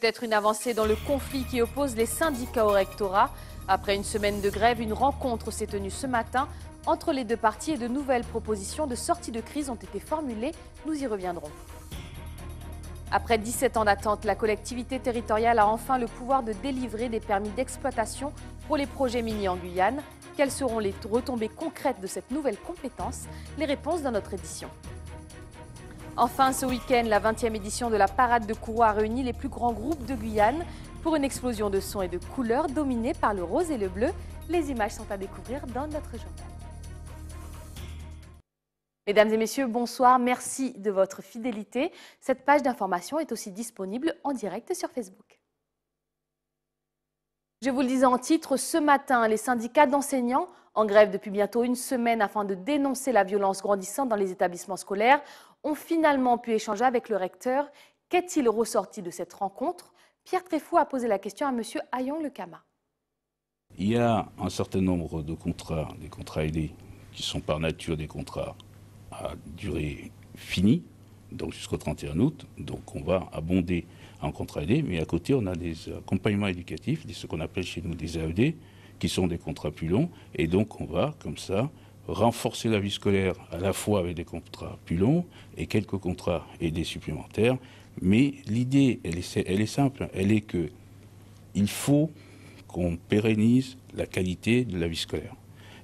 Peut-être une avancée dans le conflit qui oppose les syndicats au rectorat. Après une semaine de grève, une rencontre s'est tenue ce matin entre les deux parties et de nouvelles propositions de sortie de crise ont été formulées. Nous y reviendrons. Après 17 ans d'attente, la collectivité territoriale a enfin le pouvoir de délivrer des permis d'exploitation pour les projets miniers en Guyane. Quelles seront les retombées concrètes de cette nouvelle compétence? Les réponses dans notre édition. Enfin, ce week-end, la 20e édition de la Parade de Kourou a réuni les plus grands groupes de Guyane pour une explosion de sons et de couleurs dominée par le rose et le bleu. Les images sont à découvrir dans notre journal. Mesdames et messieurs, bonsoir. Merci de votre fidélité. Cette page d'information est aussi disponible en direct sur Facebook. Je vous le disais en titre, ce matin, les syndicats d'enseignants, en grève depuis bientôt une semaine afin de dénoncer la violence grandissante dans les établissements scolaires, ont finalement pu échanger avec le recteur. Qu'est-il ressorti de cette rencontre? Pierre Tréfou a posé la question à M. Ayon Lekama. Il y a un certain nombre de contrats, des contrats aidés, qui sont par nature des contrats à durée finie, donc jusqu'au 31 août. Donc on va abonder en contrat aidé, mais à côté on a des accompagnements éducatifs, ce qu'on appelle chez nous des AED, qui sont des contrats plus longs, et donc on va comme ça renforcer la vie scolaire à la fois avec des contrats plus longs et quelques contrats aidés supplémentaires. Mais l'idée, elle est simple, elle est que il faut qu'on pérennise la qualité de la vie scolaire.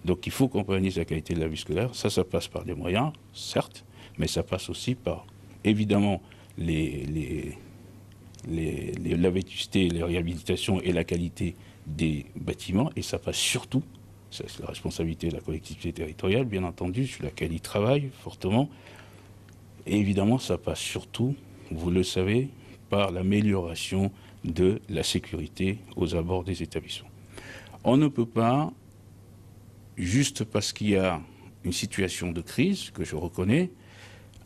Donc il faut qu'on pérennise la qualité de la vie scolaire. Ça passe par des moyens, certes, mais ça passe aussi par, évidemment, la vétusté, les réhabilitations et la qualité des bâtiments. Et ça passe surtout, c'est la responsabilité de la collectivité territoriale, bien entendu, sur laquelle il travaille fortement. Et évidemment, ça passe surtout, vous le savez, par l'amélioration de la sécurité aux abords des établissements. On ne peut pas, juste parce qu'il y a une situation de crise, que je reconnais,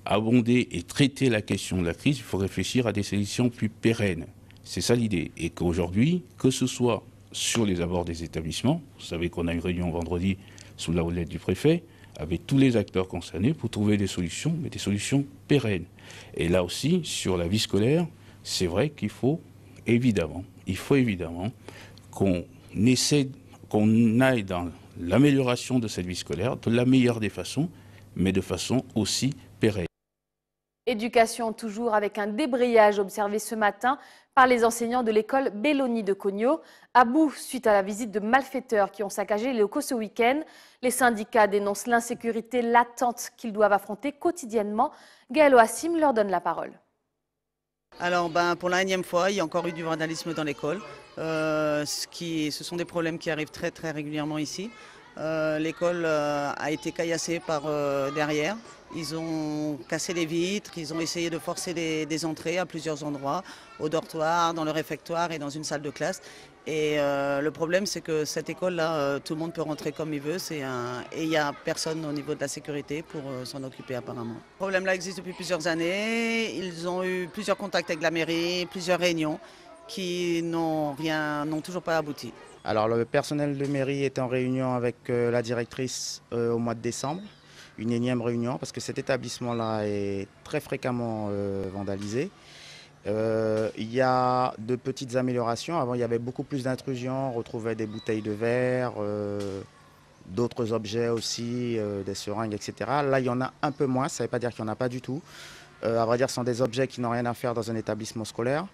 abonder et traiter la question de la crise, il faut réfléchir à des solutions plus pérennes. C'est ça l'idée. Et qu'aujourd'hui, que ce soit sur les abords des établissements, vous savez qu'on a une réunion vendredi sous la houlette du préfet, avec tous les acteurs concernés pour trouver des solutions, mais des solutions pérennes. Et là aussi, sur la vie scolaire, c'est vrai qu'il faut évidemment qu'on essaie, qu'on aille dans l'amélioration de cette vie scolaire de la meilleure des façons, mais de façon aussi pérenne. Éducation toujours avec un débrayage observé ce matin par les enseignants de l'école Belloni de Cogno. À bout suite à la visite de malfaiteurs qui ont saccagé les locaux ce week-end. Les syndicats dénoncent l'insécurité latente qu'ils doivent affronter quotidiennement. Gaël Oassim leur donne la parole. Alors pour la énième fois, il y a encore eu du vandalisme dans l'école. Ce sont des problèmes qui arrivent très régulièrement ici. L'école a été caillassée par derrière. Ils ont cassé les vitres, ils ont essayé de forcer des entrées à plusieurs endroits, au dortoir, dans le réfectoire et dans une salle de classe. Et le problème, c'est que cette école-là, tout le monde peut rentrer comme il veut, et il n'y a personne au niveau de la sécurité pour s'en occuper apparemment. Le problème-là existe depuis plusieurs années. Ils ont eu plusieurs contacts avec la mairie, plusieurs réunions qui n'ont toujours pas abouti. Alors le personnel de mairie est en réunion avec la directrice au mois de décembre, une énième réunion parce que cet établissement-là est très fréquemment vandalisé. Il y a de petites améliorations. Avant il y avait beaucoup plus d'intrusions, on retrouvait des bouteilles de verre, d'autres objets aussi, des seringues, etc. Là il y en a un peu moins, ça ne veut pas dire qu'il n'y en a pas du tout. À vrai dire ce sont des objets qui n'ont rien à faire dans un établissement scolaire.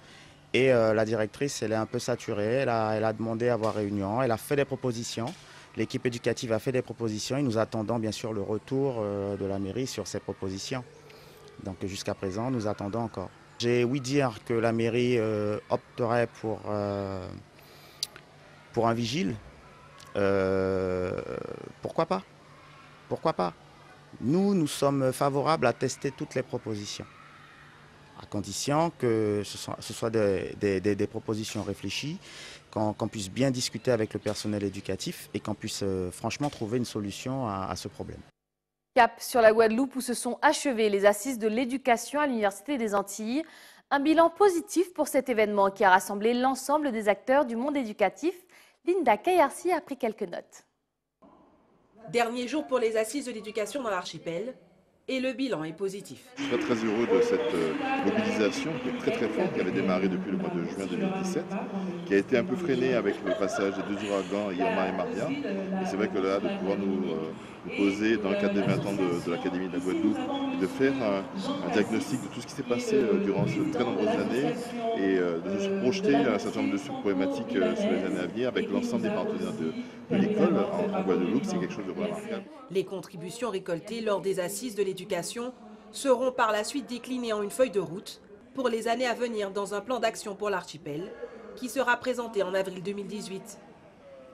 Et la directrice, elle est un peu saturée, elle a demandé à avoir réunion, elle a fait des propositions. L'équipe éducative a fait des propositions et nous attendons bien sûr le retour de la mairie sur ces propositions. Donc jusqu'à présent, nous attendons encore. J'ai ouï dire que la mairie opterait pour un vigile. Pourquoi pas? Pourquoi pas? Nous sommes favorables à tester toutes les propositions, à condition que ce soit des propositions réfléchies, qu'on puisse bien discuter avec le personnel éducatif et qu'on puisse franchement trouver une solution à ce problème. Cap sur la Guadeloupe où se sont achevées les assises de l'éducation à l'Université des Antilles. Un bilan positif pour cet événement qui a rassemblé l'ensemble des acteurs du monde éducatif. Linda Kayarsi a pris quelques notes. Dernier jour pour les assises de l'éducation dans l'archipel. et le bilan est positif. Je suis très heureux de cette mobilisation qui est très forte, qui avait démarré depuis le mois de juin 2017, qui a été un peu freinée avec le passage des 2 ouragans Irma et Maria. Et c'est vrai que là, de pouvoir nous poser dans le cadre des 20 ans de l'Académie de la Guadeloupe, et de faire un diagnostic de tout ce qui s'est passé durant ces très nombreuses années et de se projeter un certain nombre de sous-problématiques sur les années à venir avec l'ensemble des partenaires de l'école en Guadeloupe, c'est quelque chose de remarquable. Les contributions récoltées lors des assises de l'éducation seront par la suite déclinées en une feuille de route pour les années à venir dans un plan d'action pour l'archipel qui sera présenté en avril 2018.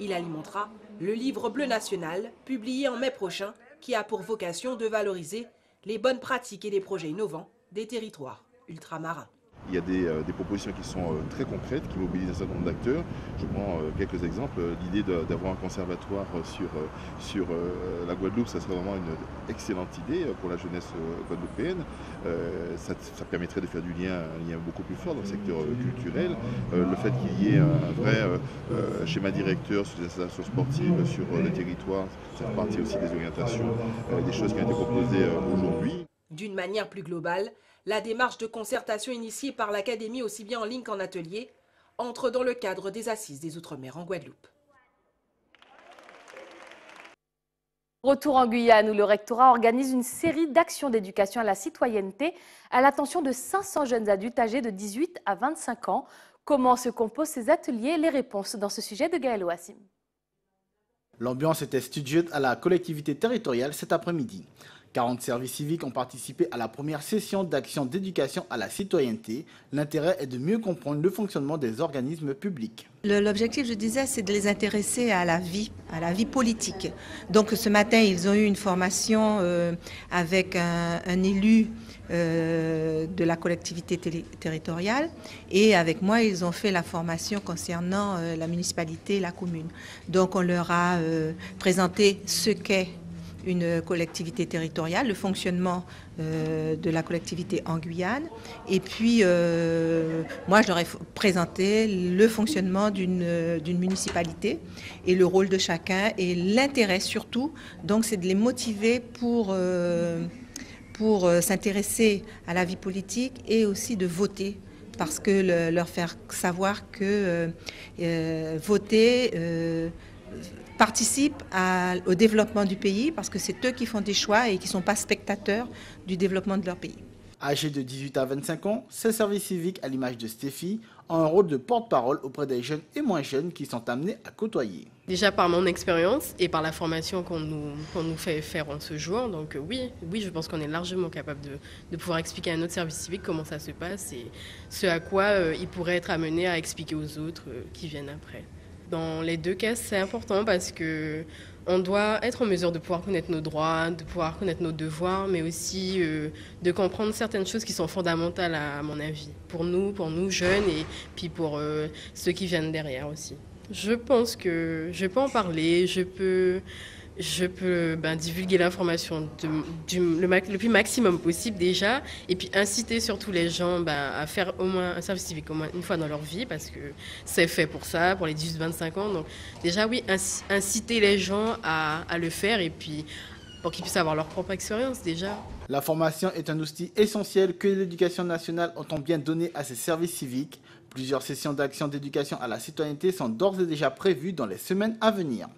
Il alimentera le livre bleu national publié en mai prochain qui a pour vocation de valoriser les bonnes pratiques et les projets innovants des territoires ultramarins. Il y a des propositions qui sont très concrètes, qui mobilisent un certain nombre d'acteurs. Je prends quelques exemples. L'idée d'avoir un conservatoire sur la Guadeloupe, ça serait vraiment une excellente idée pour la jeunesse guadeloupéenne. Ça permettrait de faire un lien beaucoup plus fort dans le secteur culturel. Le fait qu'il y ait un vrai schéma directeur sur les installations sportives sur le territoire, ça fait partie aussi des orientations, des choses qui ont été proposées aujourd'hui. D'une manière plus globale, la démarche de concertation initiée par l'Académie, aussi bien en ligne qu'en atelier, entre dans le cadre des Assises des Outre-mer en Guadeloupe. Retour en Guyane où le rectorat organise une série d'actions d'éducation à la citoyenneté à l'attention de 500 jeunes adultes âgés de 18 à 25 ans. Comment se composent ces ateliers? Les réponses dans ce sujet de Gaël Ouassim. L'ambiance était studieuse à la collectivité territoriale cet après-midi. 40 services civiques ont participé à la première session d'action d'éducation à la citoyenneté. L'intérêt est de mieux comprendre le fonctionnement des organismes publics. L'objectif, je disais, c'est de les intéresser à la vie politique. Donc ce matin, ils ont eu une formation avec un élu de la collectivité territoriale et avec moi, ils ont fait la formation concernant la municipalité et la commune. Donc on leur a présenté ce qu'est une collectivité territoriale, le fonctionnement de la collectivité en Guyane. Et puis, moi, je leur ai présenté le fonctionnement d'une municipalité et le rôle de chacun et l'intérêt surtout. Donc, c'est de les motiver pour s'intéresser à la vie politique et aussi de voter. Parce que leur faire savoir que voter participent au développement du pays parce que c'est eux qui font des choix et qui ne sont pas spectateurs du développement de leur pays. Âgés de 18 à 25 ans, ces services civiques, à l'image de Stéphie, ont un rôle de porte-parole auprès des jeunes et moins jeunes qui sont amenés à côtoyer. Déjà par mon expérience et par la formation qu'on nous fait faire en ce jour. Donc oui, je pense qu'on est largement capable de pouvoir expliquer à notre service civique comment ça se passe et ce à quoi il pourrait être amené à expliquer aux autres qui viennent après. Dans les deux cas, c'est important parce que on doit être en mesure de pouvoir connaître nos droits, de pouvoir connaître nos devoirs, mais aussi de comprendre certaines choses qui sont fondamentales à mon avis, pour nous jeunes et puis pour ceux qui viennent derrière aussi. Je pense que je peux en parler, je peux divulguer l'information le plus maximum possible déjà et puis inciter surtout les gens à faire au moins un service civique au moins une fois dans leur vie parce que c'est fait pour ça, pour les 18-25 ans. Donc déjà oui, inciter les gens à le faire et puis pour qu'ils puissent avoir leur propre expérience déjà. La formation est un outil essentiel que l'éducation nationale entend bien donner à ses services civiques. Plusieurs sessions d'action d'éducation à la citoyenneté sont d'ores et déjà prévues dans les semaines à venir.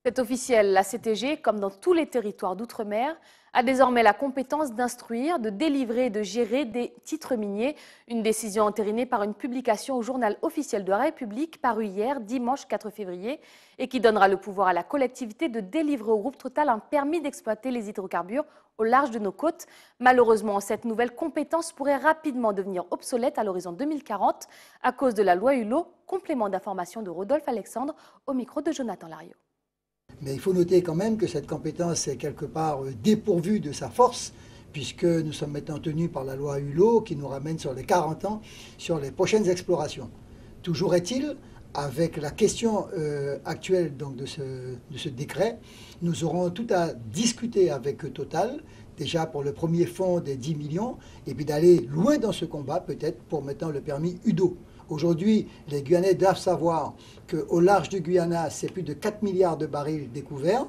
C'est officiel, la CTG, comme dans tous les territoires d'outre-mer, a désormais la compétence d'instruire, de délivrer et de gérer des titres miniers. Une décision entérinée par une publication au journal officiel de la République parue hier, dimanche 4 février, et qui donnera le pouvoir à la collectivité de délivrer au groupe Total un permis d'exploiter les hydrocarbures au large de nos côtes. Malheureusement, cette nouvelle compétence pourrait rapidement devenir obsolète à l'horizon 2040 à cause de la loi Hulot. Complément d'information de Rodolphe Alexandre au micro de Jonathan Lariot. Mais il faut noter quand même que cette compétence est quelque part dépourvue de sa force, puisque nous sommes maintenant tenus par la loi Hulot qui nous ramène sur les 40 ans sur les prochaines explorations. Toujours est-il, avec la question actuelle donc, de ce décret, nous aurons tout à discuter avec Total, déjà pour le premier fonds des 10 millions, et puis d'aller loin dans ce combat peut-être pour maintenant le permis UDO. Aujourd'hui, les Guyanais doivent savoir qu'au large du Guyana, c'est plus de 4 milliards de barils découverts.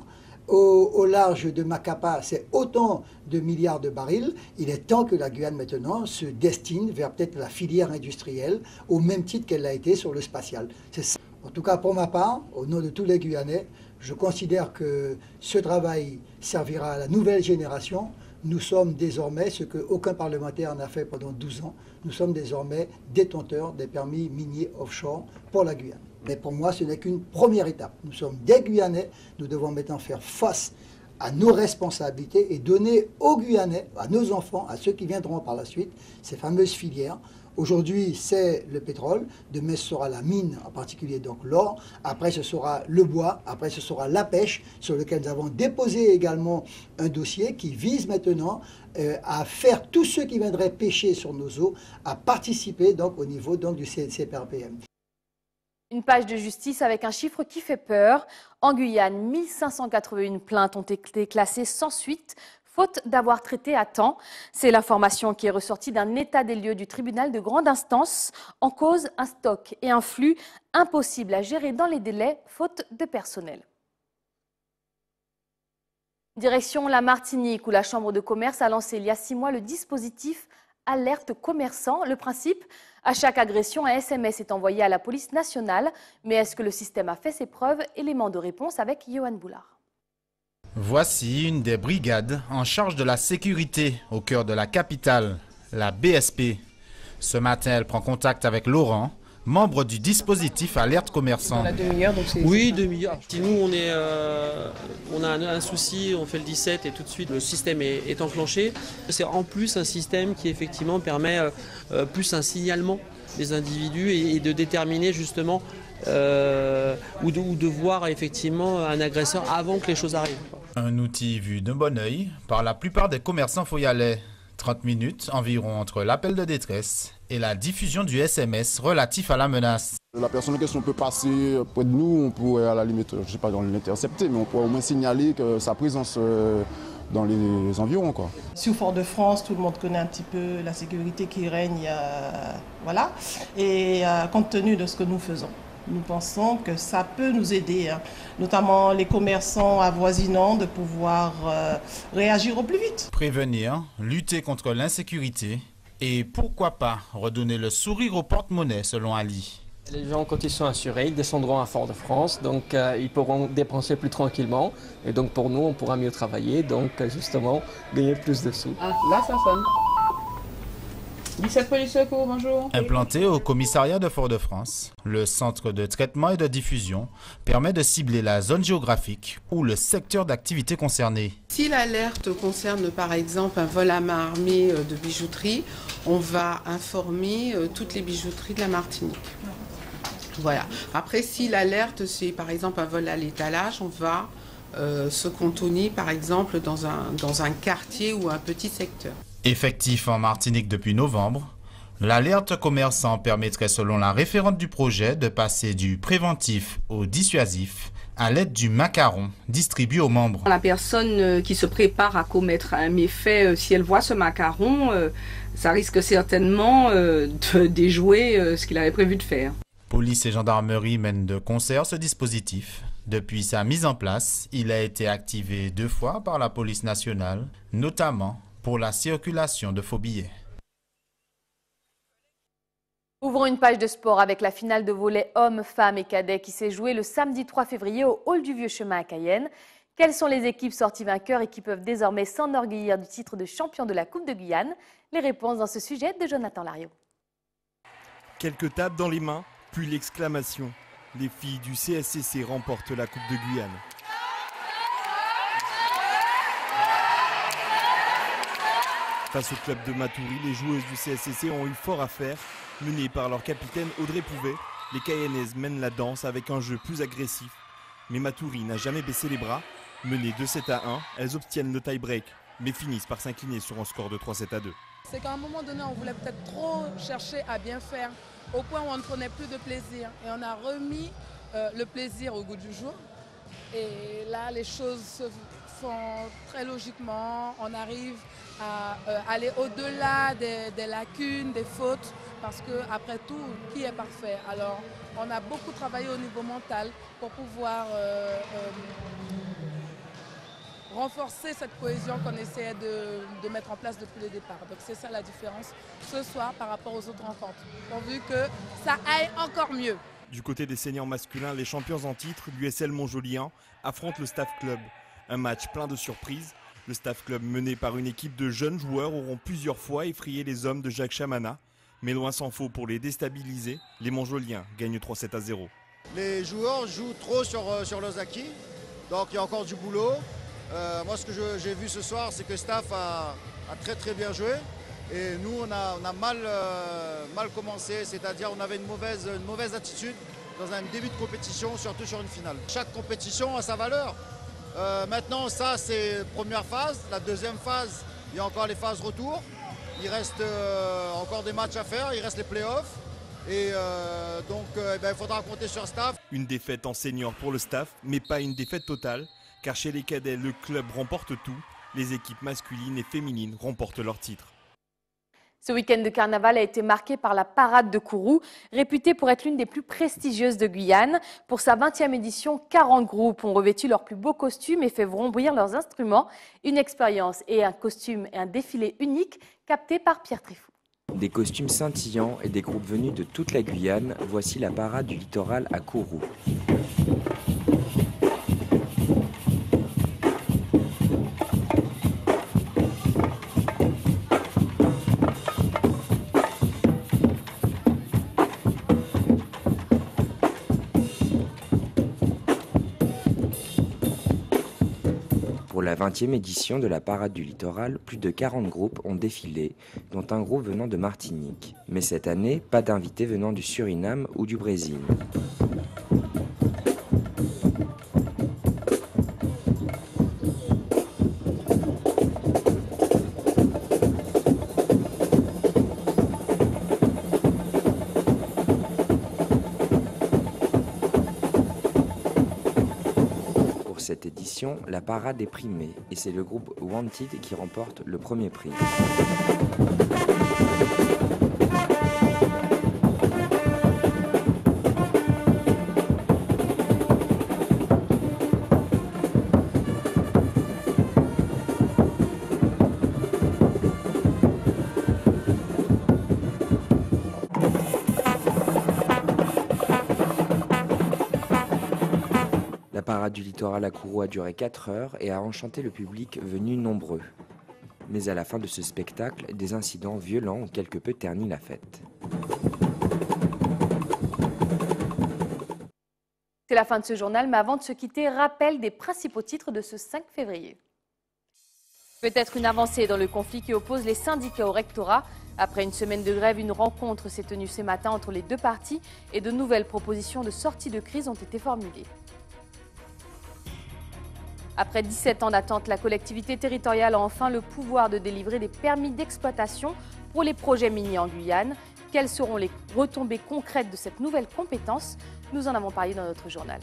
au large de Macapa, c'est autant de milliards de barils. Il est temps que la Guyane maintenant se destine vers peut-être la filière industrielle au même titre qu'elle l'a été sur le spatial. C'est ça. En tout cas, pour ma part, au nom de tous les Guyanais, je considère que ce travail servira à la nouvelle génération. Nous sommes désormais, ce qu'aucun parlementaire n'a fait pendant 12 ans, nous sommes désormais détenteurs des permis miniers offshore pour la Guyane. Mais pour moi, ce n'est qu'une première étape. Nous sommes des Guyanais, nous devons maintenant faire face à nos responsabilités et donner aux Guyanais, à nos enfants, à ceux qui viendront par la suite, ces fameuses filières. Aujourd'hui, c'est le pétrole, demain ce sera la mine, en particulier donc l'or, après ce sera le bois, après ce sera la pêche, sur lequel nous avons déposé également un dossier qui vise maintenant à faire tous ceux qui viendraient pêcher sur nos eaux, à participer donc au niveau donc, du CPRPM. Une page de justice avec un chiffre qui fait peur. En Guyane, 1581 plaintes ont été classées sans suite, faute d'avoir traité à temps. C'est l'information qui est ressortie d'un état des lieux du tribunal de grande instance. En cause, un stock et un flux impossibles à gérer dans les délais, faute de personnel. Direction la Martinique, où la Chambre de commerce a lancé il y a 6 mois le dispositif Alerte commerçant. Le principe, à chaque agression, un SMS est envoyé à la police nationale. Mais est-ce que le système a fait ses preuves? Élément de réponse avec Johan Boulard. Voici une des brigades en charge de la sécurité au cœur de la capitale, la BSP. Ce matin, elle prend contact avec Laurent, membre du dispositif Alerte commerçant. La demi-heure, donc c'est... Oui, demi-heure. Si nous, on a un souci, on fait le 17 et tout de suite le système est enclenché. C'est en plus un système qui effectivement permet plus un signalement des individus et de déterminer justement ou de voir effectivement un agresseur avant que les choses arrivent. Un outil vu d'un bon œil par la plupart des commerçants foyalais. 30 minutes environ entre l'appel de détresse et la diffusion du SMS relatif à la menace. La personne en question peut passer près de nous, on pourrait à la limite, je ne sais pas dans l'intercepter, mais on pourrait au moins signaler que sa présence dans les environs, quoi. Sur Fort-de-France, tout le monde connaît un petit peu la sécurité qui règne, voilà, et compte tenu de ce que nous faisons. Nous pensons que ça peut nous aider, notamment les commerçants avoisinants, de pouvoir réagir au plus vite. Prévenir, lutter contre l'insécurité et pourquoi pas redonner le sourire au porte-monnaie selon Ali. Les gens, quand ils sont assurés, ils descendront à Fort-de-France, donc ils pourront dépenser plus tranquillement. Et donc pour nous, on pourra mieux travailler, donc justement gagner plus de sous. Ah, là ça sonne. 17 police secours, bonjour. Implanté au commissariat de Fort-de-France, le centre de traitement et de diffusion permet de cibler la zone géographique ou le secteur d'activité concerné. Si l'alerte concerne par exemple un vol à main armée de bijouterie, on va informer toutes les bijouteries de la Martinique. Voilà. Après, si l'alerte c'est par exemple un vol à l'étalage, on va se cantonner par exemple dans un quartier ou un petit secteur. Effectif en Martinique depuis novembre, l'alerte commerçant permettrait selon la référente du projet de passer du préventif au dissuasif à l'aide du macaron distribué aux membres. La personne qui se prépare à commettre un méfait, si elle voit ce macaron, ça risque certainement de déjouer ce qu'il avait prévu de faire. Police et gendarmerie mènent de concert ce dispositif. Depuis sa mise en place, il a été activé 2 fois par la police nationale, notamment pour la circulation de faux billets. Ouvrons une page de sport avec la finale de volley hommes, femmes et cadets qui s'est jouée le samedi 3 février au hall du Vieux Chemin à Cayenne. Quelles sont les équipes sorties vainqueurs et qui peuvent désormais s'enorgueillir du titre de champion de la Coupe de Guyane? Les réponses dans ce sujet de Jonathan Lariot. Quelques tapes dans les mains, puis l'exclamation. Les filles du CSCC remportent la Coupe de Guyane. Face au club de Matoury, les joueuses du CSCC ont eu fort à faire. Menées par leur capitaine Audrey Pouvet, les Cayenaises mènent la danse avec un jeu plus agressif. Mais Matoury n'a jamais baissé les bras. Menées 2-7-1, elles obtiennent le tie-break, mais finissent par s'incliner sur un score de 3-7-2. C'est qu'à un moment donné, on voulait peut-être trop chercher à bien faire, au point où on ne prenait plus de plaisir. Et on a remis le plaisir au goût du jour. Et là, les choses se font très logiquement. On arrive à aller au-delà des lacunes, des fautes, parce qu'après tout, qui est parfait? Alors, on a beaucoup travaillé au niveau mental pour pouvoir renforcer cette cohésion qu'on essayait de mettre en place depuis le départ. Donc c'est ça la différence ce soir par rapport aux autres rencontres, pourvu que ça aille encore mieux. Du côté des seniors masculins, les champions en titre, l'USL Montjolien, affrontent le Staff Club. Un match plein de surprises. Le Staff Club, mené par une équipe de jeunes joueurs, auront plusieurs fois effrayé les hommes de Jacques Chamana. Mais loin s'en faut pour les déstabiliser, les Montjoliens gagnent 3-7-0. Les joueurs jouent trop sur leurs acquis, donc il y a encore du boulot. Moi, ce que j'ai vu ce soir, c'est que Staff a très bien joué. Et nous, on a mal commencé, c'est-à-dire on avait une mauvaise attitude dans un début de compétition, surtout sur une finale. Chaque compétition a sa valeur. Maintenant, ça, c'est la première phase. La deuxième phase, il y a encore les phases retour. Il reste encore des matchs à faire, il reste les playoffs. Et donc, il faudra compter sur Staff. Une défaite en senior pour le Staff, mais pas une défaite totale. Car chez les cadets, le club remporte tout. Les équipes masculines et féminines remportent leur titre. Ce week-end de carnaval a été marqué par la parade de Kourou, réputée pour être l'une des plus prestigieuses de Guyane. Pour sa 20e édition, 40 groupes ont revêtu leurs plus beaux costumes et fait vrombir leurs instruments. Une expérience et un costume et un défilé unique capté par Pierre Trifou. Des costumes scintillants et des groupes venus de toute la Guyane, voici la parade du littoral à Kourou. Pour la 20e édition de la Parade du Littoral, plus de 40 groupes ont défilé, dont un groupe venant de Martinique. Mais cette année, pas d'invités venant du Suriname ou du Brésil. Cette édition, la parade est primée et c'est le groupe Wanted qui remporte le premier prix. La parade du littoral à Kourou a duré 4 heures et a enchanté le public venu nombreux. Mais à la fin de ce spectacle, des incidents violents ont quelque peu terni la fête. C'est la fin de ce journal, mais avant de se quitter, rappel des principaux titres de ce 5 février. Peut-être une avancée dans le conflit qui oppose les syndicats au rectorat. Après une semaine de grève, une rencontre s'est tenue ce matin entre les deux parties et de nouvelles propositions de sortie de crise ont été formulées. Après 17 ans d'attente, la collectivité territoriale a enfin le pouvoir de délivrer des permis d'exploitation pour les projets miniers en Guyane. Quelles seront les retombées concrètes de cette nouvelle compétence? Nous en avons parlé dans notre journal.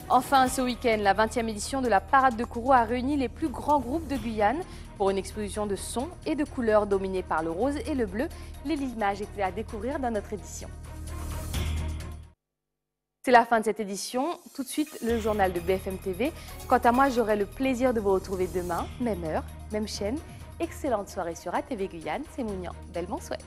Enfin, ce week-end, la 20e édition de la Parade de Kourou a réuni les plus grands groupes de Guyane pour une exposition de sons et de couleurs dominée par le rose et le bleu. Les images étaient à découvrir dans notre édition. C'est la fin de cette édition. Tout de suite, le journal de BFM TV. Quant à moi, j'aurai le plaisir de vous retrouver demain, même heure, même chaîne. Excellente soirée sur ATV Guyane. C'est Mounian. Belle bonne soirée.